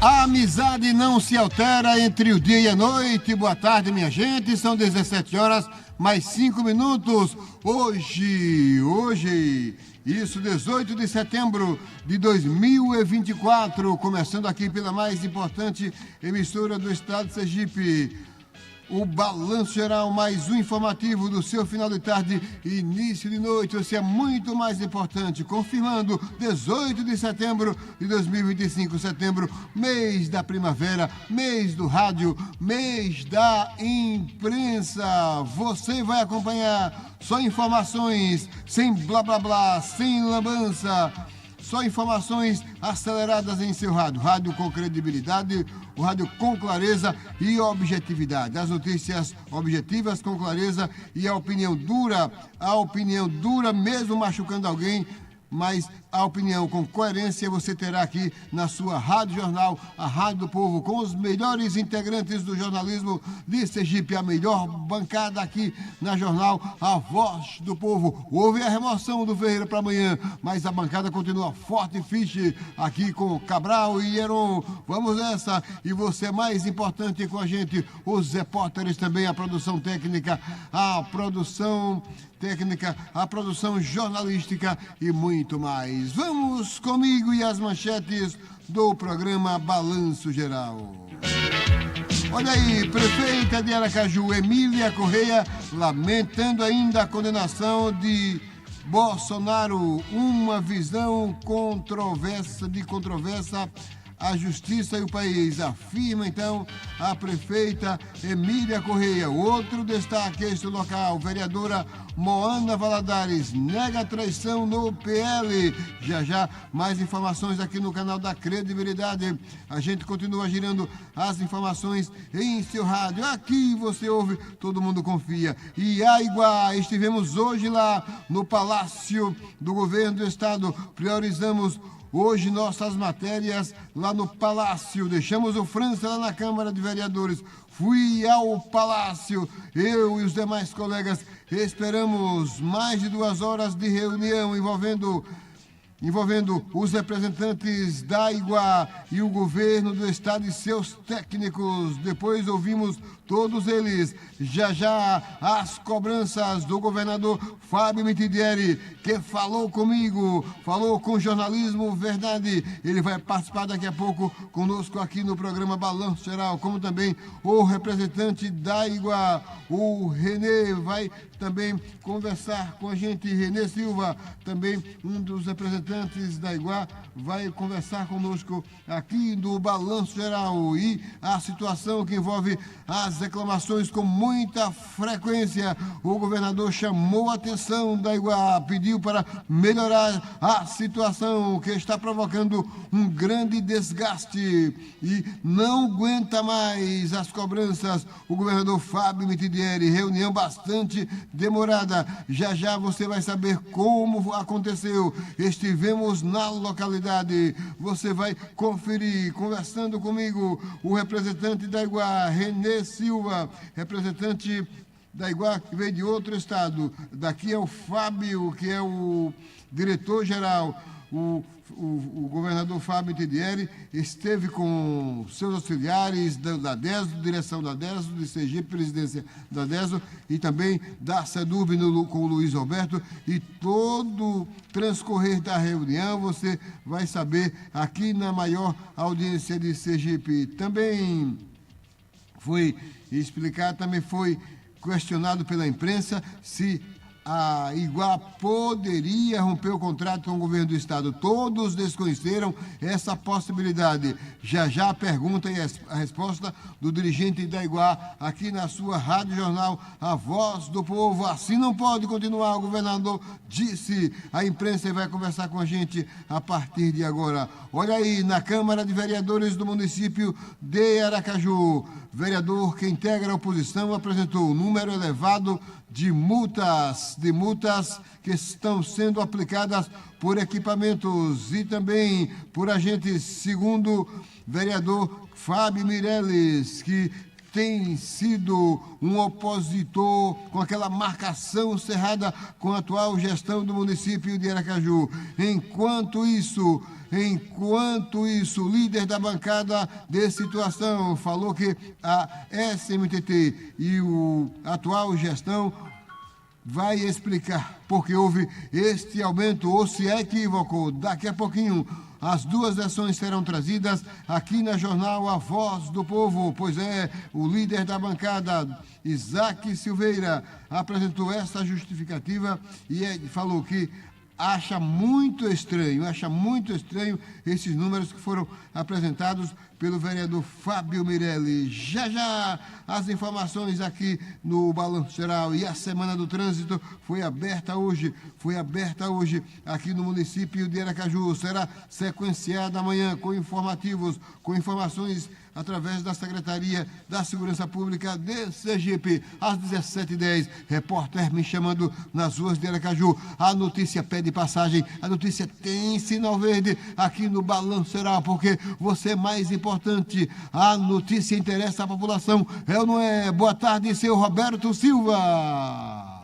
A amizade não se altera entre o dia e a noite. Boa tarde, minha gente. São 17 horas, mais 5 minutos. Hoje, 18 de setembro de 2024. Começando aqui pela mais importante emissora do estado de Sergipe. O Balanço Geral, mais um informativo do seu final de tarde e início de noite. Esse é muito mais importante, confirmando 18 de setembro de 2025, setembro, mês da primavera, mês do rádio, mês da imprensa. Você vai acompanhar só informações, sem blá blá blá, sem lambança. Só informações aceleradas em seu rádio. Rádio com credibilidade, o rádio com clareza e objetividade. As notícias objetivas com clareza e a opinião dura mesmo machucando alguém, mas a opinião com coerência você terá aqui na sua Rádio Jornal, a Rádio do Povo, com os melhores integrantes do jornalismo de Sergipe, a melhor bancada aqui na Jornal, a Voz do Povo. Houve a remoção do Ferreira para amanhã, mas a bancada continua forte e fiche aqui com Cabral e Heron. Vamos nessa, e você é mais importante com a gente, os repórteres também, a produção técnica, a produção jornalística e muito mais. Vamos comigo e as manchetes do programa Balanço Geral. Olha aí, prefeita de Aracaju, Emília Correia, lamentando ainda a condenação de Bolsonaro, uma visão controversa a justiça e o país, afirma então a prefeita Emília Correia. Outro destaque este local, vereadora Moana Valadares nega traição no PL. Já mais informações aqui no canal da Credibilidade. A gente continua girando as informações em seu rádio. Aqui você ouve, todo mundo confia. E Aiguá, estivemos hoje lá no Palácio do Governo do Estado, priorizamos hoje nossas matérias lá no Palácio. Deixamos o França lá na Câmara de Vereadores. Fui ao Palácio, eu e os demais colegas. Esperamos mais de 2 horas de reunião envolvendo os representantes da Aiguá e o governo do estado e seus técnicos. Depois ouvimos todos eles. Já as cobranças do governador Fábio Mitidieri, que falou comigo, falou com Jornalismo Verdade. Ele vai participar daqui a pouco conosco aqui no programa Balanço Geral, como também o representante da Aiguá, o Renê, vai também conversar com a gente. Renê Silva, também um dos representantes da Aiguá, vai conversar conosco aqui no Balanço Geral. E a situação que envolve as reclamações com muita frequência. O governador chamou a atenção da Aiguá, pediu para melhorar a situação que está provocando um grande desgaste e não aguenta mais as cobranças. O governador Fábio Mitidieri, reunião bastante demorada. Já você vai saber como aconteceu. Estivemos na localidade. Você vai conferir, conversando comigo, o representante da Aiguá, Renê Silva, representante da Aiguá que veio de outro estado. Daqui é o Fábio, que é o diretor-geral. O governador Fábio Mitidieri esteve com seus auxiliares da DESO, direção da DESO, de Sergipe, presidência da DESO, e também da SEDURB com o Luiz Roberto, e todo transcorrer da reunião você vai saber aqui na maior audiência de Sergipe. Também foi explicado, também foi questionado pela imprensa se a Aiguá poderia romper o contrato com o governo do estado. Todos desconheceram essa possibilidade. Já a pergunta e a resposta do dirigente da Aiguá aqui na sua Rádio Jornal, a Voz do Povo. Assim não pode continuar, o governador disse. A imprensa vai conversar com a gente a partir de agora. Olha aí, na Câmara de Vereadores do município de Aracaju, vereador que integra a oposição apresentou um número elevado de multas que estão sendo aplicadas por equipamentos e também por agentes, segundo vereador Fábio Mireles, que tem sido um opositor com aquela marcação cerrada com a atual gestão do município de Aracaju. Enquanto isso, Enquanto isso, o líder da bancada de situação falou que a SMTT e a atual gestão vai explicar porque houve este aumento ou se equivocou. Daqui a pouquinho, as duas versões serão trazidas aqui na Jornal A Voz do Povo. Pois é, o líder da bancada, Isaac Silveira, apresentou essa justificativa e falou que acha muito estranho esses números que foram apresentados pelo vereador Fábio Mirelli. Já as informações aqui no Balanço Geral. E a Semana do Trânsito foi aberta hoje aqui no município de Aracaju. Será sequenciada amanhã com informações através da Secretaria da Segurança Pública de Sergipe. Às 17h10, repórter me chamando nas ruas de Aracaju. A notícia pede passagem, a notícia tem sinal verde aqui no Balanço Geral, porque você é mais importante. A notícia interessa a população, é ou não é? Boa tarde, seu Roberto Silva.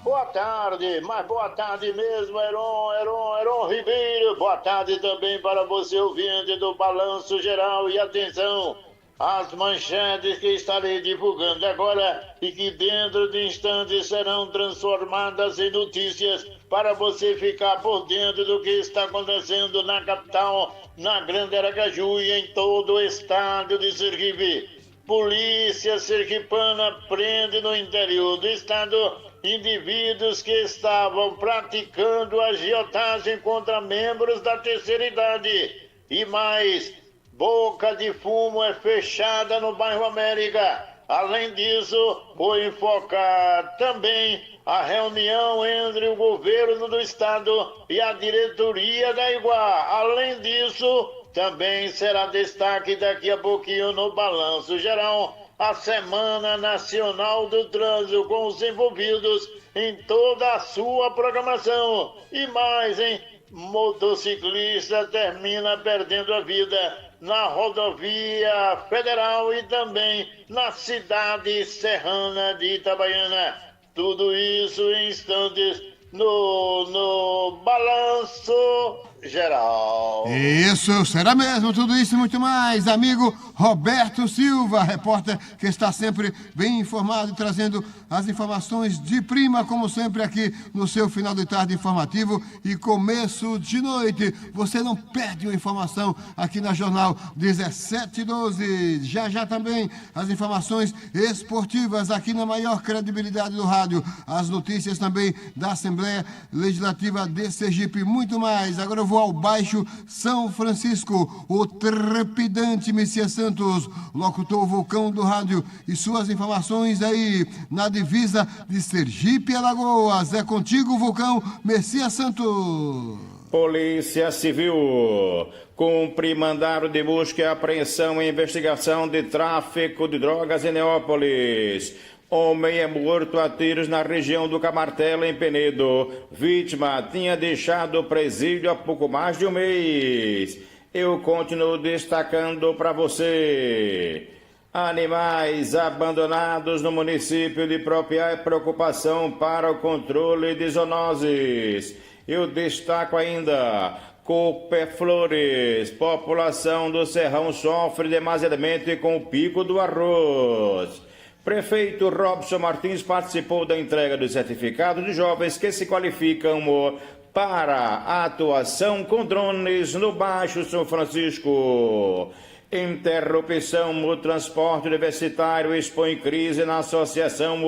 Boa tarde, mas boa tarde mesmo, Heron Ribeiro. Boa tarde também para você, ouvinte do Balanço Geral. E atenção, as manchetes que estarei divulgando agora e que dentro de instantes serão transformadas em notícias para você ficar por dentro do que está acontecendo na capital, na Grande Aracaju e em todo o estado de Sergipe. Polícia sergipana prende no interior do estado indivíduos que estavam praticando agiotagem contra membros da terceira idade. E mais, boca de fumo é fechada no bairro América. Além disso, foi enfocar também a reunião entre o governo do estado e a diretoria da Iguá. Além disso, também será destaque daqui a pouquinho no Balanço Geral a Semana Nacional do Trânsito com os envolvidos em toda a sua programação. E mais, hein? Motociclista termina perdendo a vida na rodovia federal e também na cidade serrana de Itabaiana. Tudo isso em instantes no Balanço Geral. Isso, será mesmo, tudo isso e muito mais. Amigo Roberto Silva, repórter que está sempre bem informado e trazendo as informações de prima, como sempre aqui no seu final de tarde informativo e começo de noite. Você não perde uma informação aqui na Jornal 1712. Já também as informações esportivas aqui na maior credibilidade do rádio. As notícias também da Assembleia Legislativa de Sergipe, muito mais. Agora eu vou ao Baixo São Francisco, o trepidante Messias Santos, locutor vulcão do rádio, e suas informações aí na divisa de Sergipe e Alagoas. É contigo, vulcão Messias Santos. Polícia Civil cumpre mandado de busca e apreensão e investigação de tráfico de drogas em Neópolis. Homem é morto a tiros na região do Camartelo, em Penedo. Vítima tinha deixado o presídio há pouco mais de um mês. Eu continuo destacando para você. Animais abandonados no município de Propiá é preocupação para o controle de zoonoses. Eu destaco ainda Copé Flores. População do Serrão sofre demasiadamente com o pico do arroz. Prefeito Robson Martins participou da entrega do certificado de jovens que se qualificam para a atuação com drones no Baixo São Francisco. Interrupção no transporte universitário expõe crise na Associação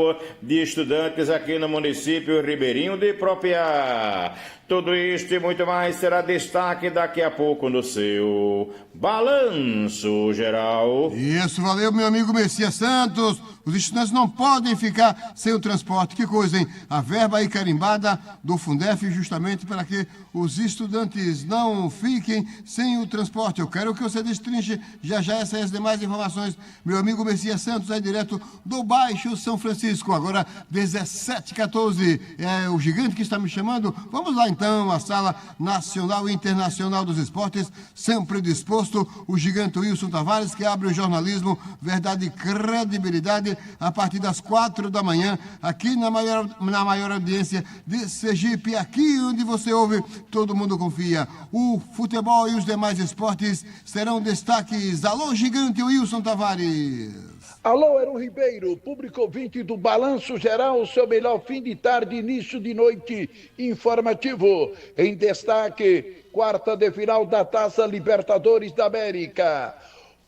de Estudantes aqui no município Ribeirinho de Propiá. Tudo isto e muito mais será destaque daqui a pouco no seu Balanço Geral. Isso, valeu, meu amigo Messias Santos. Os estudantes não podem ficar sem o transporte. Que coisa, hein? A verba aí carimbada do Fundef justamente para que os estudantes não fiquem sem o transporte. Eu quero que você destrinche já essas e as demais informações. Meu amigo Messias Santos é direto do Baixo São Francisco. Agora 17h14. É o gigante que está me chamando. Vamos lá então. Platão, a Sala Nacional e Internacional dos Esportes, sempre disposto, o gigante Wilson Tavares, que abre o jornalismo Verdade e Credibilidade a partir das 4 da manhã, aqui na maior audiência de Sergipe, aqui onde você ouve, todo mundo confia. O futebol e os demais esportes serão destaques. Alô, gigante Wilson Tavares. Alô, Heron Ribeiro, público ouvinte do Balanço Geral, seu melhor fim de tarde, início de noite informativo. Em destaque, quarta de final da Taça Libertadores da América.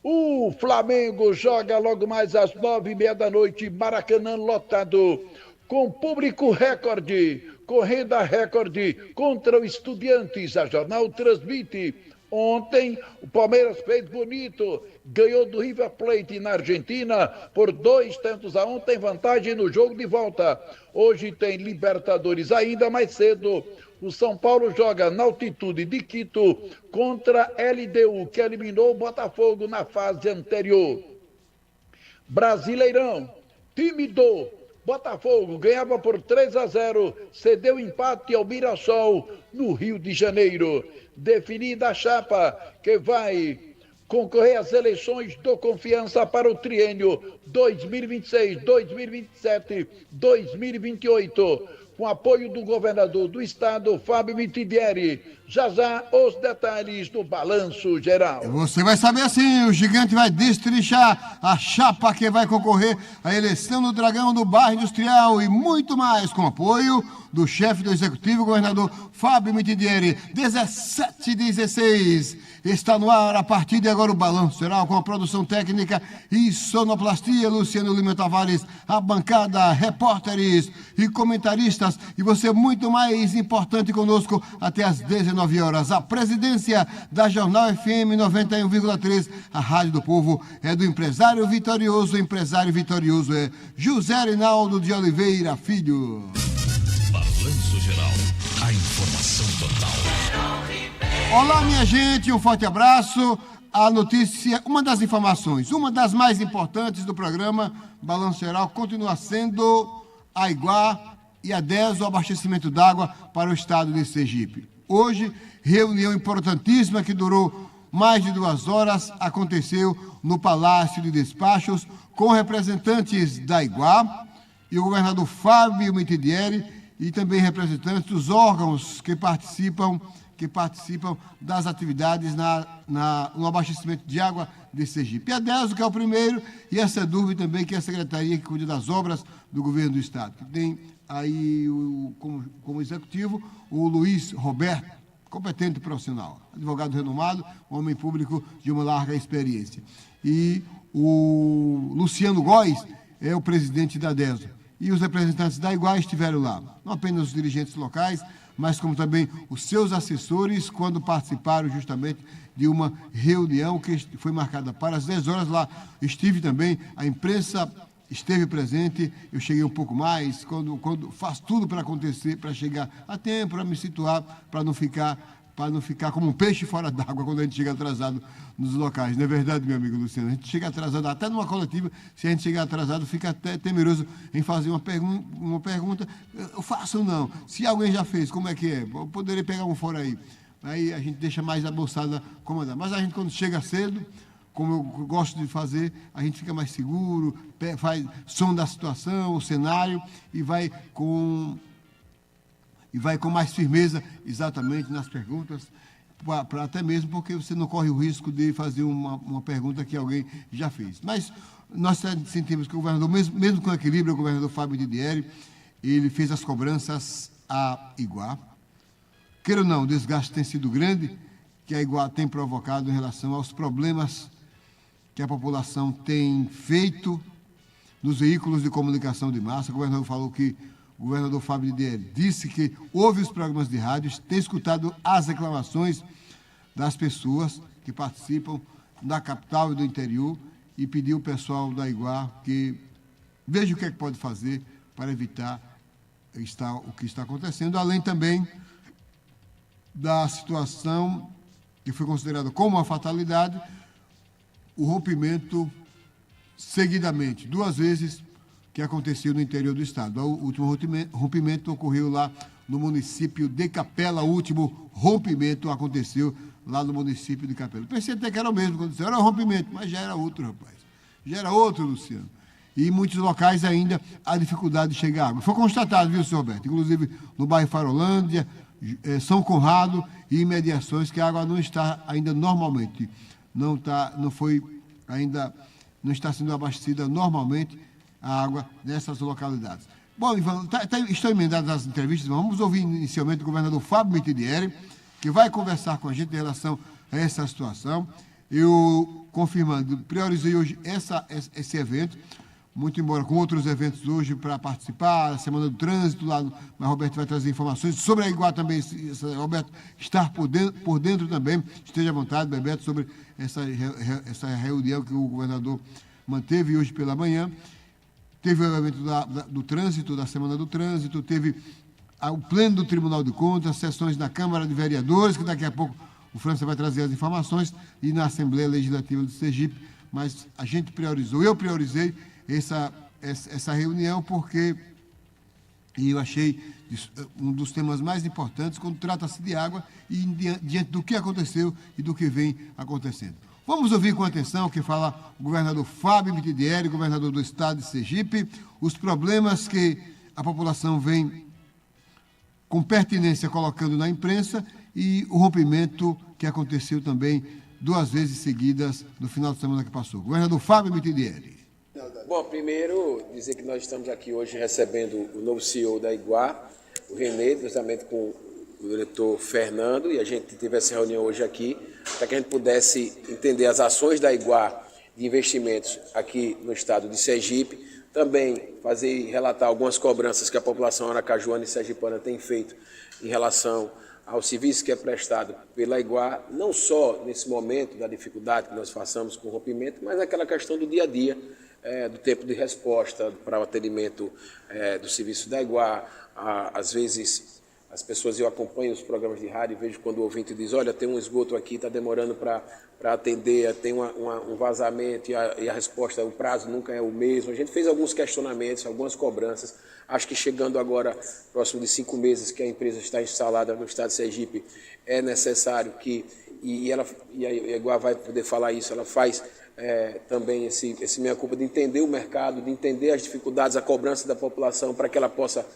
O Flamengo joga logo mais às 9h30 da noite, Maracanã lotado, com público recorde, corrida recorde contra o Estudiantes. A Jornal transmite. Ontem, o Palmeiras fez bonito, ganhou do River Plate na Argentina por 2-1, tem vantagem no jogo de volta. Hoje tem Libertadores ainda mais cedo. O São Paulo joga na altitude de Quito contra LDU, que eliminou o Botafogo na fase anterior. Brasileirão, time do Botafogo ganhava por 3-0, cedeu empate ao Mirassol no Rio de Janeiro. Definida a chapa que vai concorrer às eleições do Confiança para o triênio 2026, 2027, 2028, com apoio do governador do estado, Fábio Mitidieri. Já os detalhes do Balanço Geral. Você vai saber assim, o gigante vai destrinchar a chapa que vai concorrer à eleição do Dragão do Bairro Industrial e muito mais, com apoio do chefe do Executivo, governador Fábio Mitidieri. 17h16, está no ar a partir de agora o Balanço Geral, com a produção técnica e sonoplastia, Luciano Lima Tavares, a bancada, repórteres e comentaristas, e você muito mais importante conosco até às 19h. A presidência da Jornal FM 91,3, a Rádio do Povo, é do empresário vitorioso. O empresário vitorioso é José Rinaldo de Oliveira Filho. Balanço Geral, a informação total. Olá, minha gente, um forte abraço. A notícia, uma das informações, uma das mais importantes do programa Balanço Geral continua sendo a Aiguá e a DESO, o abastecimento d'água para o estado de Sergipe. Hoje, reunião importantíssima que durou mais de 2 horas, aconteceu no Palácio de Despachos, com representantes da Aiguá e o governador Fábio Mitidieri, e também representantes dos órgãos que participam das atividades no abastecimento de água de Sergipe. E a DESO, que é o primeiro, e a SEDURV também, que é a Secretaria que cuida das obras do governo do estado, que tem aí como executivo o Luiz Roberto, competente profissional, advogado renomado, homem público de uma larga experiência. E o Luciano Góes é o presidente da DESO. E os representantes da Aiguá estiveram lá, não apenas os dirigentes locais, mas como também os seus assessores, quando participaram justamente de uma reunião que foi marcada para as 10 horas lá. Estive também, a imprensa esteve presente, eu cheguei um pouco mais, quando faço tudo para acontecer, para chegar a tempo, para me situar, para não ficar como um peixe fora d'água quando a gente chega atrasado nos locais. Não é verdade, meu amigo Luciano? A gente chega atrasado, até numa coletiva, se a gente chegar atrasado, fica até temeroso em fazer uma pergunta. Eu faço ou não? Se alguém já fez, como é que é? Eu poderia pegar um fora aí. Aí a gente deixa mais a moçada comandar. Mas a gente, quando chega cedo, como eu gosto de fazer, a gente fica mais seguro, faz som da situação, o cenário, e vai com mais firmeza exatamente nas perguntas, até mesmo porque você não corre o risco de fazer uma pergunta que alguém já fez. Mas nós sentimos que o governador, mesmo com equilíbrio, o governador Fábio Mitidieri, ele fez as cobranças à Aiguá. Queira ou não, o desgaste tem sido grande, que a Aiguá tem provocado em relação aos problemas que a população tem feito nos veículos de comunicação de massa. O governador falou que o governador Fábio Mitidieri disse que ouve os programas de rádio, tem escutado as reclamações das pessoas que participam da capital e do interior e pediu ao pessoal da Aiguá que veja o que é que pode fazer para evitar o que está acontecendo, além também da situação que foi considerada como uma fatalidade, o rompimento seguidamente, 2 vezes, que aconteceu no interior do estado. O último rompimento ocorreu lá no município de Capela. O último rompimento aconteceu lá no município de Capela. Pensei até que era o mesmo, quando disse, era um rompimento, mas já era outro, rapaz. Já era outro, Luciano. E em muitos locais ainda há dificuldade de chegar água. Foi constatado, viu, senhor Roberto? Inclusive no bairro Farolândia, São Conrado e imediações, que a água não está ainda normalmente, não está sendo abastecida normalmente a água nessas localidades. Bom, Ivan, estão emendadas as entrevistas, vamos ouvir inicialmente o governador Fábio Mitidieri, que vai conversar com a gente em relação a essa situação. Eu, confirmando, priorizei hoje esse evento, muito embora com outros eventos hoje para participar, a Semana do Trânsito, lá, mas Roberto vai trazer informações sobre a Iguá também, Roberto estar por dentro também, esteja à vontade, Bebeto, sobre essa reunião que o governador manteve hoje pela manhã. Teve o evento do trânsito, da Semana do Trânsito, teve o pleno do Tribunal de Contas, sessões na Câmara de Vereadores, que daqui a pouco o França vai trazer as informações, e na Assembleia Legislativa de Sergipe, mas a gente priorizou, eu priorizei essa reunião porque eu achei um dos temas mais importantes quando trata-se de água e diante do que aconteceu e do que vem acontecendo. Vamos ouvir com atenção o que fala o governador Fábio Mitidieri, governador do estado de Sergipe, os problemas que a população vem com pertinência colocando na imprensa e o rompimento que aconteceu também 2 vezes seguidas no final de semana que passou. Governador Fábio Mitidieri. Bom, primeiro dizer que nós estamos aqui hoje recebendo o novo CEO da Iguá, o Renê, justamente com o diretor Fernando, e a gente teve essa reunião hoje aqui para que a gente pudesse entender as ações da Iguá de investimentos aqui no estado de Sergipe, também fazer e relatar algumas cobranças que a população aracajuana e sergipana tem feito em relação ao serviço que é prestado pela Iguá, não só nesse momento da dificuldade que nós passamos com o rompimento, mas naquela questão do dia a dia, do tempo de resposta para o atendimento do serviço da Iguá. Às vezes as pessoas, eu acompanho os programas de rádio e vejo quando o ouvinte diz, olha, tem um esgoto aqui, está demorando para atender, tem um vazamento e a resposta, o prazo nunca é o mesmo. A gente fez alguns questionamentos, algumas cobranças. Acho que chegando agora, próximo de 5 meses que a empresa está instalada no estado de Sergipe, é necessário que, e a Iguá vai poder falar isso, ela faz também esse meia-culpa de entender o mercado, de entender as dificuldades, a cobrança da população para que ela possa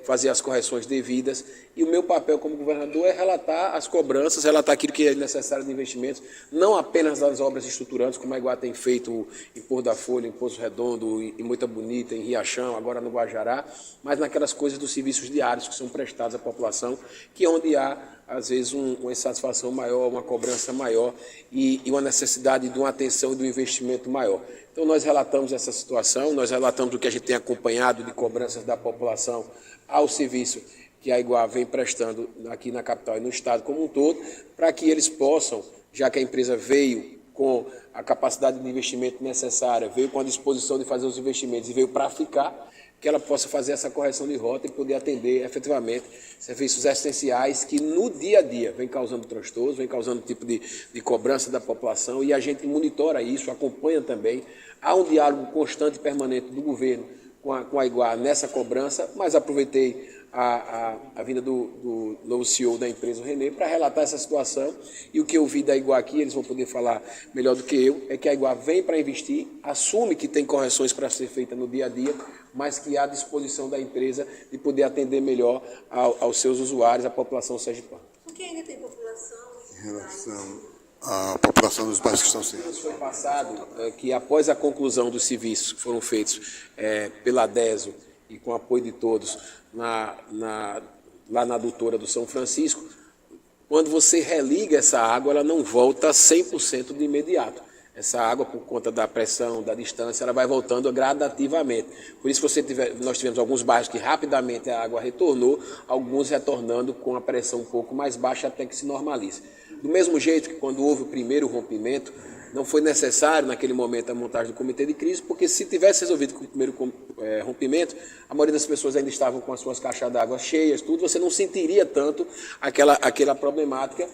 fazer as correções devidas. E o meu papel como governador é relatar as cobranças, relatar aquilo que é necessário de investimentos, não apenas das obras estruturantes, como a Iguá tem feito em Pôr da Folha, em Poço Redondo, em Moita Bonita, em Riachão, agora no Guajará, mas naquelas coisas dos serviços diários que são prestados à população, que é onde há, às vezes, uma insatisfação maior, uma cobrança maior e uma necessidade de uma atenção e de um investimento maior. Então, nós relatamos essa situação, nós relatamos o que a gente tem acompanhado de cobranças da população ao serviço que a Iguá vem prestando aqui na capital e no estado como um todo, para que eles possam, já que a empresa veio com a capacidade de investimento necessária, veio com a disposição de fazer os investimentos e veio para ficar, que ela possa fazer essa correção de rota e poder atender efetivamente serviços essenciais que no dia a dia vem causando transtornos, vem causando tipo de cobrança da população, e a gente monitora isso, acompanha também. Há um diálogo constante e permanente do governo com a Iguá nessa cobrança, mas aproveitei a vinda do novo CEO da empresa, o Renê, para relatar essa situação. E o que eu vi da Iguá aqui, eles vão poder falar melhor do que eu, é que a Iguá vem para investir, assume que tem correções para ser feitas no dia a dia, mas que há disposição da empresa de poder atender melhor aos seus usuários, à população sergipana. Por que ainda tem população? Em relação à população dos bairros que estão sendo. Foi passado que após a conclusão dos serviços que foram feitos pela DESO e com apoio de todos lá na adutora do São Francisco, quando você religa essa água, ela não volta 100% de imediato. Essa água, por conta da pressão, da distância, ela vai voltando gradativamente. Por isso nós tivemos alguns bairros que rapidamente a água retornou, alguns retornando com a pressão um pouco mais baixa até que se normalize. Do mesmo jeito que quando houve o primeiro rompimento, não foi necessário naquele momento a montagem do comitê de crise, porque se tivesse resolvido com o primeiro rompimento, a maioria das pessoas ainda estavam com as suas caixas d'água cheias, tudo, você não sentiria tanto aquela problemática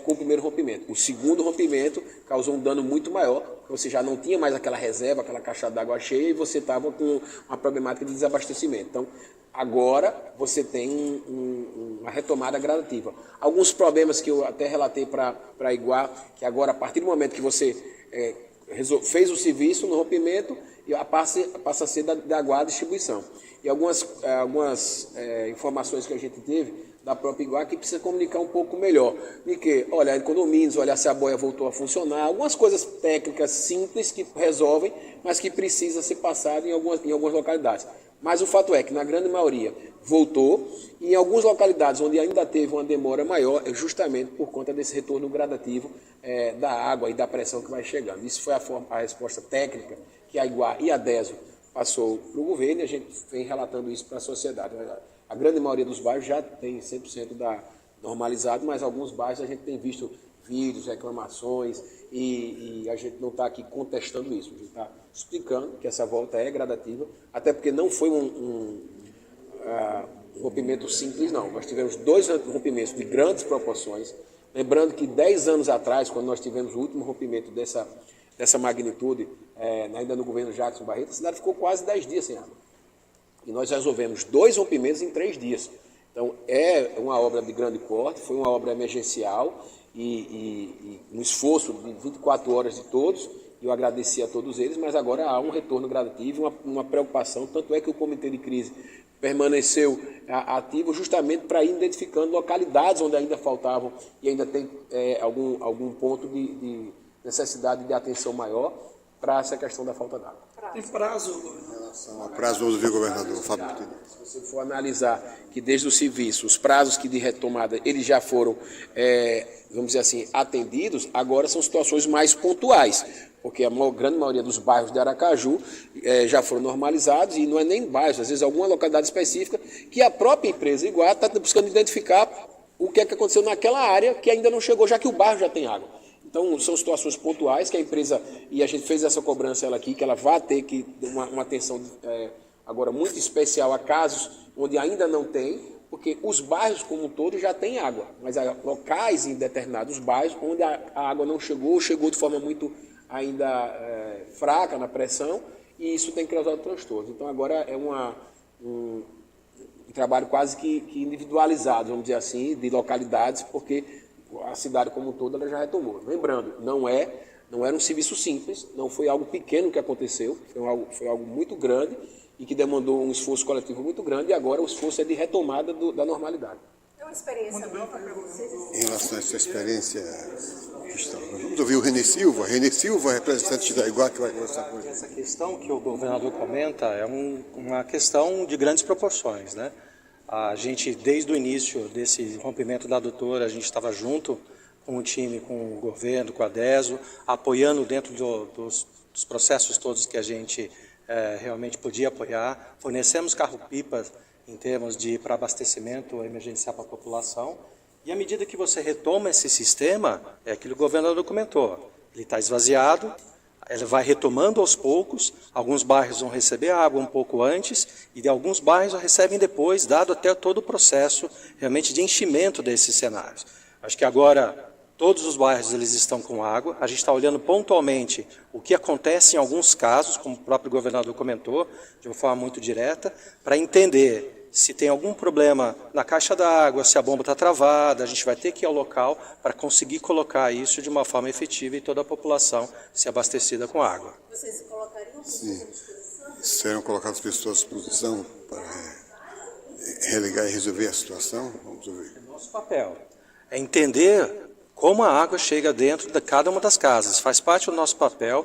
com o primeiro rompimento. O segundo rompimento causou um dano muito maior, porque você já não tinha mais aquela reserva, aquela caixa d'água cheia, e você estava com uma problemática de desabastecimento. Então, agora você tem uma retomada gradativa. Alguns problemas que eu até relatei para Iguá, que agora, a partir do momento que você fez o serviço no rompimento, passa a ser da Iguá distribuição. E algumas informações que a gente teve da própria Iguá que precisa comunicar um pouco melhor. De que, olhar em condomínios, olhar se a boia voltou a funcionar, algumas coisas técnicas simples que resolvem, mas que precisa ser passado em algumas localidades. Mas o fato é que, na grande maioria, voltou, e em algumas localidades onde ainda teve uma demora maior, é justamente por conta desse retorno gradativo da água e da pressão que vai chegando. Isso foi a resposta técnica que a Iguá e a DESO passou para o governo, e a gente vem relatando isso para a sociedade. A grande maioria dos bairros já tem 100% normalizado, mas alguns bairros a gente tem visto vídeos, reclamações, e a gente não está aqui contestando isso. A gente está explicando que essa volta é gradativa, até porque não foi um rompimento simples, não. Nós tivemos 2 rompimentos de grandes proporções. Lembrando que 10 anos atrás, quando nós tivemos o último rompimento dessa magnitude, ainda no governo Jackson Barreto, a cidade ficou quase 10 dias sem água. E nós resolvemos 2 rompimentos em 3 dias. Então, é uma obra de grande porte, foi uma obra emergencial e um esforço de 24 horas de todos, e eu agradeci a todos eles, mas agora há um retorno gradativo, uma preocupação, tanto é que o Comitê de Crise permaneceu ativo justamente para ir identificando localidades onde ainda faltavam e ainda tem algum ponto de necessidade de atenção maior para essa questão da falta d'água. Tem prazo? Em relação ao prazo, ouvi o governador Fábio Coutinho. Se você for analisar que desde o serviço, os prazos que de retomada eles já foram, vamos dizer assim, atendidos, agora são situações mais pontuais, porque a grande maioria dos bairros de Aracaju já foram normalizados, e não é nem bairros, às vezes alguma localidade específica, que a própria empresa Iguá está buscando identificar o que é que aconteceu naquela área que ainda não chegou, já que o bairro já tem água. Então, são situações pontuais que a empresa, e a gente fez essa cobrança ela aqui, que ela vai ter que uma atenção agora muito especial a casos onde ainda não tem, porque os bairros como um todo já têm água, mas há locais em determinados bairros onde a água não chegou de forma muito ainda fraca na pressão, e isso tem causado transtornos. Então, agora é um trabalho quase que individualizado, vamos dizer assim, de localidades, porque a cidade como um todo ela já retomou. Lembrando, não era um serviço simples, não foi algo pequeno que aconteceu, foi algo muito grande e que demandou um esforço coletivo muito grande, e agora o esforço é de retomada da normalidade. É uma experiência nova para vocês? Em relação a essa experiência, vamos ouvir o René Silva, representante da Iguá, que vai conversar com ele. Essa questão que o governador comenta é uma questão de grandes proporções, né? A gente, desde o início desse rompimento da adutora, a gente estava junto com o time, com o governo, com a DESO, apoiando dentro dos processos todos que a gente realmente podia apoiar. Fornecemos carro-pipa em termos para abastecimento emergencial para a população. E à medida que você retoma esse sistema, é aquilo que o governador comentou, ele está esvaziado, ele vai retomando aos poucos, alguns bairros vão receber água um pouco antes, e de alguns bairros recebem depois, dado até todo o processo realmente de enchimento desses cenários. Acho que agora todos os bairros eles estão com água, a gente está olhando pontualmente o que acontece em alguns casos, como o próprio governador comentou, de uma forma muito direta, para entender se tem algum problema na caixa d'água, se a bomba está travada, a gente vai ter que ir ao local para conseguir colocar isso de uma forma efetiva e toda a população ser abastecida com água. Vocês colocariam pessoas à disposição? Serão colocadas pessoas à disposição para religar e resolver a situação? Vamos ouvir. Nosso papel é entender como a água chega dentro de cada uma das casas. Faz parte do nosso papel,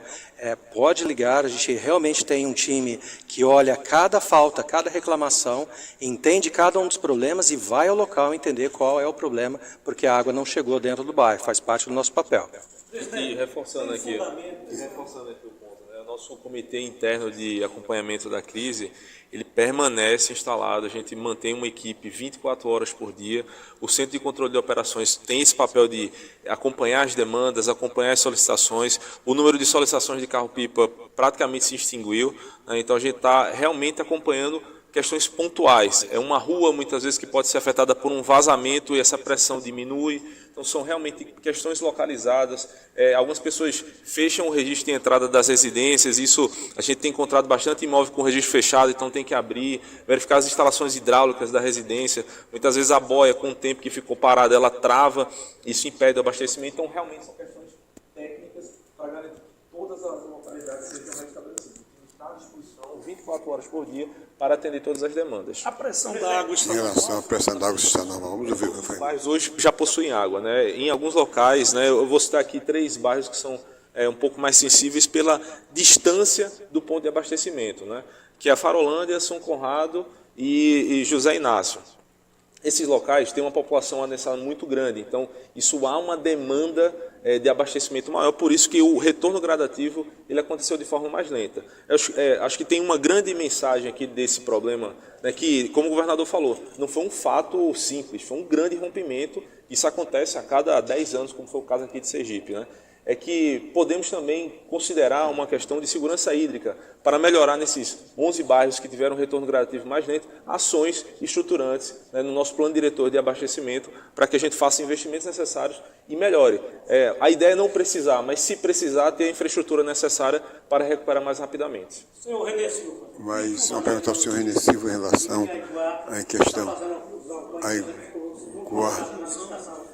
pode ligar, a gente realmente tem um time que olha cada falta, cada reclamação, entende cada um dos problemas e vai ao local entender qual é o problema, porque a água não chegou dentro do bairro, faz parte do nosso papel. E reforçando aqui o ponto, né? nosso comitê interno de acompanhamento da crise, ele permanece instalado, a gente mantém uma equipe 24 horas por dia. O Centro de Controle de Operações tem esse papel de acompanhar as demandas, acompanhar as solicitações. O número de solicitações de carro-pipa praticamente se extinguiu, né? Então a gente está realmente acompanhando questões pontuais. É uma rua, muitas vezes, que pode ser afetada por um vazamento e essa pressão diminui. Então, são realmente questões localizadas. Algumas pessoas fecham o registro de entrada das residências. Isso, a gente tem encontrado bastante imóvel com registro fechado, então tem que abrir, verificar as instalações hidráulicas da residência. Muitas vezes a boia, com o tempo que ficou parada, ela trava, isso impede o abastecimento. Então, realmente, são questões técnicas para garantir que todas as localidades sejam restabelecidas. Está à disposição 24 horas por dia para atender todas as demandas. A pressão da água está Em relação à pressão da água está normal, vamos ouvir o que foi. Mas hoje já possuem água, né? Em alguns locais, né? Eu vou citar aqui 3 bairros que são um pouco mais sensíveis pela distância do ponto de abastecimento, né? Que é a Farolândia, São Conrado e José Inácio. Esses locais têm uma população anexada muito grande, então isso há uma demanda de abastecimento maior, por isso que o retorno gradativo ele aconteceu de forma mais lenta. Acho que tem uma grande mensagem aqui desse problema, né, que, como o governador falou, não foi um fato simples, foi um grande rompimento. Isso acontece a cada 10 anos, como foi o caso aqui de Sergipe, né? É que podemos também considerar uma questão de segurança hídrica para melhorar nesses 11 bairros que tiveram um retorno gradativo mais lento, ações estruturantes, né, no nosso plano diretor de abastecimento, para que a gente faça investimentos necessários e melhore. A ideia é não precisar, mas se precisar, ter a infraestrutura necessária para recuperar mais rapidamente. Senhor René Silva. Mas uma pergunta ao senhor René Silva em relação à questão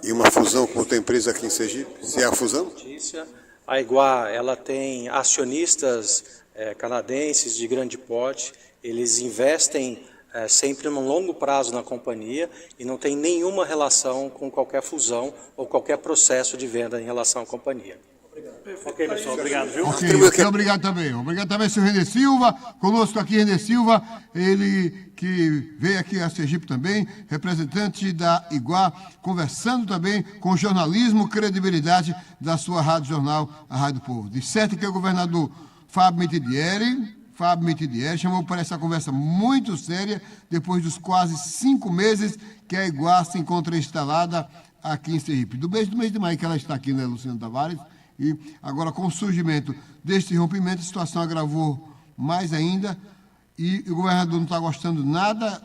e uma fusão com outra empresa aqui em Sergipe. Se é a fusão? A Iguá, ela tem acionistas canadenses de grande porte, eles investem sempre num longo prazo na companhia e não tem nenhuma relação com qualquer fusão ou qualquer processo de venda em relação à companhia. Ok, pessoal, obrigado, viu? Ok, obrigado também. Obrigado também, senhor René Silva. Conosco aqui, René Silva, ele que veio aqui a Sergipe também, representante da Iguá, conversando também com jornalismo, credibilidade da sua Rádio Jornal, a Rádio do Povo. Disserte que o governador Fábio Mitidieri chamou para essa conversa muito séria, depois dos quase 5 meses que a Iguá se encontra instalada aqui em Sergipe. Do mês de maio que ela está aqui, né, Luciano Tavares? E agora, com o surgimento deste rompimento, a situação agravou mais ainda e o governador não está gostando nada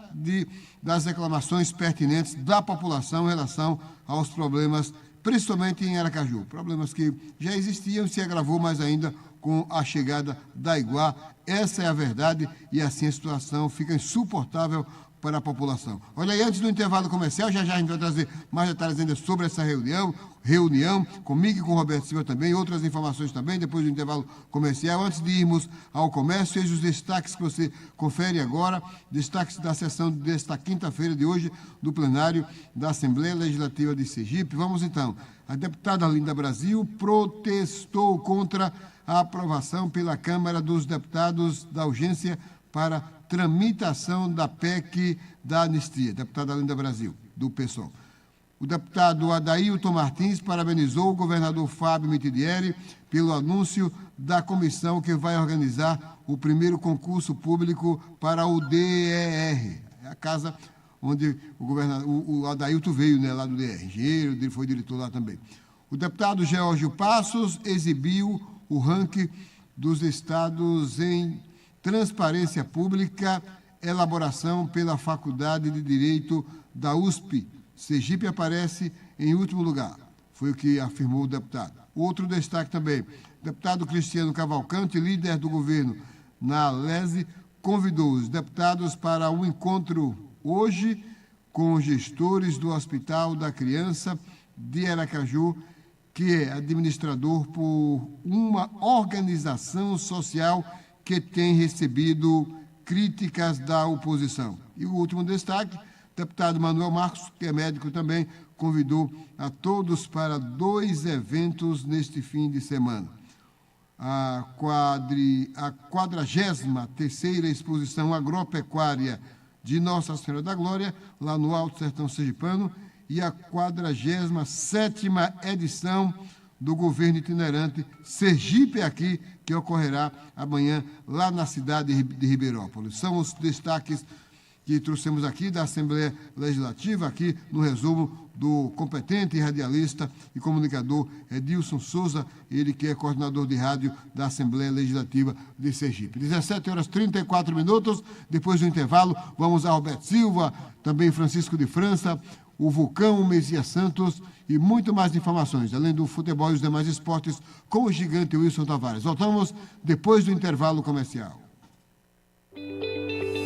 das reclamações pertinentes da população em relação aos problemas, principalmente em Aracaju. Problemas que já existiam e se agravou mais ainda com a chegada da Iguá. Essa é a verdade e assim a situação fica insuportável para a população. Olha aí, antes do intervalo comercial, já a gente vai trazer mais detalhes ainda sobre essa reunião comigo e com o Roberto Silva também, outras informações também, depois do intervalo comercial. Antes de irmos ao comércio, eis os destaques que você confere agora, destaques da sessão desta quinta-feira de hoje, do plenário da Assembleia Legislativa de Sergipe. Vamos então. A deputada Linda Brasil protestou contra a aprovação pela Câmara dos Deputados da urgência para tramitação da PEC da anistia. Deputada Linda Brasil, do PSOL. O deputado Adailton Martins parabenizou o governador Fábio Mitidieri pelo anúncio da comissão que vai organizar o primeiro concurso público para o DER. É a casa onde o Adailton veio, né, lá do DER. Engenheiro, ele foi diretor lá também. O deputado Geórgio Passos exibiu o ranking dos estados em transparência pública, elaboração pela Faculdade de Direito da USP. Sergipe aparece em último lugar, foi o que afirmou o deputado. Outro destaque também, o deputado Cristiano Cavalcante, líder do governo na LESE, convidou os deputados para um encontro hoje com os gestores do Hospital da Criança de Aracaju, que é administrador por uma organização social que tem recebido críticas da oposição. E o último destaque, o deputado Manuel Marcos, que é médico também, convidou a todos para 2 eventos neste fim de semana. A 43ª Exposição Agropecuária de Nossa Senhora da Glória, lá no Alto Sertão Sergipano, e a 47ª edição do governo itinerante Sergipe aqui, que ocorrerá amanhã lá na cidade de Ribeirópolis. São os destaques que trouxemos aqui da Assembleia Legislativa, aqui no resumo do competente radialista e comunicador Edilson Souza, ele que é coordenador de rádio da Assembleia Legislativa de Sergipe. 17h34, depois do intervalo, vamos a Roberto Silva, também Francisco de França, o Vulcão, o Messias Santos e muito mais informações, além do futebol e os demais esportes, com o gigante Wilson Tavares. Voltamos depois do intervalo comercial.